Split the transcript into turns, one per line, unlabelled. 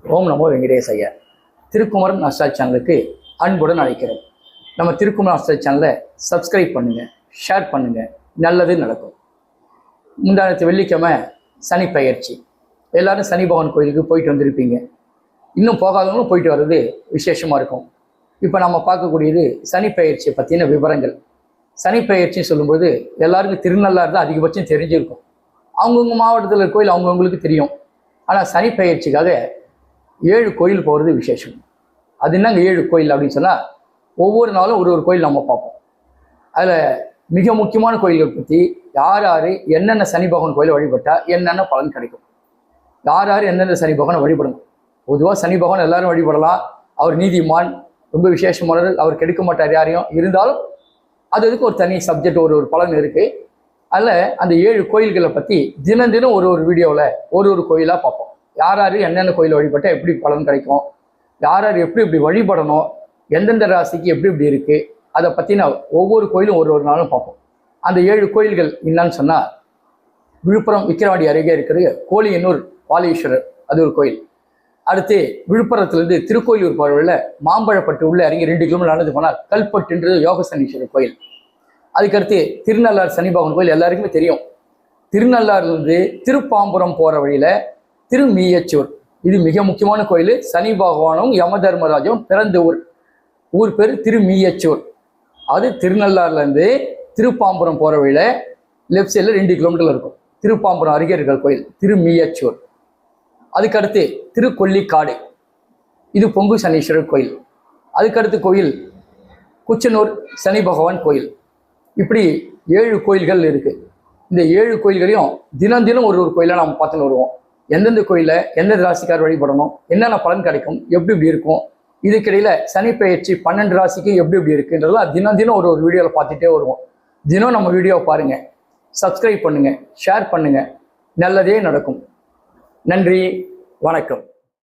ஓம் நமோ வெங்கடேசையா. Thirukumaran astrology சேனலுக்கு அன்புடன் அழைக்கிறோம். நம்ம திருக்குமரன் அஸ்ட்ராலஜி சேனலை சப்ஸ்கிரைப் பண்ணுங்கள், ஷேர் பண்ணுங்கள், நல்லது நடக்கும். முந்தானத்து வெள்ளிக்கிழமை சனி பெயர்ச்சி. எல்லாரும் சனி பகவான் கோயிலுக்கு போயிட்டு வந்திருப்பீங்க. இன்னும் போகாதவங்களும் போயிட்டு வர்றது விசேஷமாக இருக்கும். இப்போ நம்ம பார்க்கக்கூடியது சனி பெயர்ச்சியை பற்றின விவரங்கள். சனி பெயர்ச்சின்னு சொல்லும்போது எல்லாருக்கும் திருநள்ளாறு தான் அதிகபட்சம் தெரிஞ்சிருக்கும். அவங்கவுங்க மாவட்டத்தில் கோயில் அவங்கவுங்களுக்கு தெரியும். ஆனால் சனி பெயர்ச்சிக்காக 7 கோயில் போகிறது விசேஷம். அது என்னங்க 7 கோயில் அப்படின்னு சொன்னால், ஒவ்வொரு நாளும் ஒரு ஒரு கோயில் நம்ம பார்ப்போம். அதில் மிக முக்கியமான கோயில்கள் பற்றி யார் யார் என்னென்ன சனி பகவான் கோயிலை வழிபட்டால் என்னென்ன பலன் கிடைக்கும், யார் யார் எந்தெந்த சனி பகவானை வழிபடணும். பொதுவாக சனி பகவான் எல்லாரும் வழிபடலாம். அவர் நீதிமான், ரொம்ப விசேஷமானவர், அவர் கெடுக்க மாட்டார் யாரையும். இருந்தாலும் அதுக்கு ஒரு தனி சப்ஜெக்ட், ஒரு பலன் இருக்குது. அதில் அந்த 7 கோயில்களை பற்றி தினம் தினம் ஒரு வீடியோவில் ஒரு கோயிலாக பார்ப்போம். யார் யார் என்னென்ன கோயில் வழிபட்டால் எப்படி பலன் கிடைக்கும், யார் யார் எப்படி வழிபடணும், எந்தெந்த ராசிக்கு எப்படி இருக்குது, அதை பற்றின ஒவ்வொரு கோயிலும் ஒரு நாளும் பார்ப்போம். அந்த 7 கோயில்கள் என்னன்னு சொன்னால், விழுப்புரம் விக்கிரவாண்டி அருகே இருக்கிற கோழியனூர் பாலீஸ்வரர், அது ஒரு கோயில். அடுத்து விழுப்புரத்துலேருந்து திருக்கோயிலூர் போகிறவழில் மாம்பழப்பட்டு உள்ள இறங்கி 2 கிலோமீட்டர் நடந்து போனால் கல்பட்டுன்றது யோக சனீஸ்வரர் கோயில். அதுக்கடுத்து திருநள்ளாறு சனி பகவான் கோயில் எல்லாருக்குமே தெரியும். திருநள்ளாறுலேருந்து திருப்பாம்புரம் போகிற வழியில் திருமீயச்சூர், இது மிக முக்கியமான கோயில். சனி பகவானும் யம தர்மராஜும் பிறந்த ஊர் பேர் திருமீயச்சூர். அது திருநள்ளாறுலேருந்து திருப்பாம்புரம் போகிற வழியில் லெஃப்ட் சைடில் 2 கிலோமீட்டர் இருக்கும். திருப்பாம்புரம் அருகே இருக்கிற கோயில் திருமீயச்சூர். அதுக்கடுத்து திருக்கொல்லிக்காடு, இது பொங்கு சனீஸ்வரர் கோயில். அதுக்கடுத்து கோயில் குச்சனூர் சனி பகவான் கோயில். இப்படி 7 கோயில்கள் இருக்குது. இந்த 7 கோயில்களையும் தினம் தினம் ஒரு கோயிலாக நம்ம பார்த்துன்னு வருவோம். எந்தெந்த கோயிலில் எந்தெந்த ராசிக்கார் வழிபடணும், என்னென்ன பலன் கிடைக்கும், எப்படி இருக்கும், இதுக்கிடையில் சனி பெயர்ச்சி 12 ராசிக்கு எப்படி இருக்குன்றதெல்லாம் தினம் தினம் ஒரு வீடியோவில் பார்த்துட்டே வருவோம். தினம் நம்ம வீடியோவை பாருங்கள், சப்ஸ்கிரைப் பண்ணுங்கள், ஷேர் பண்ணுங்கள், நல்லதே நடக்கும். நன்றி, வணக்கம்.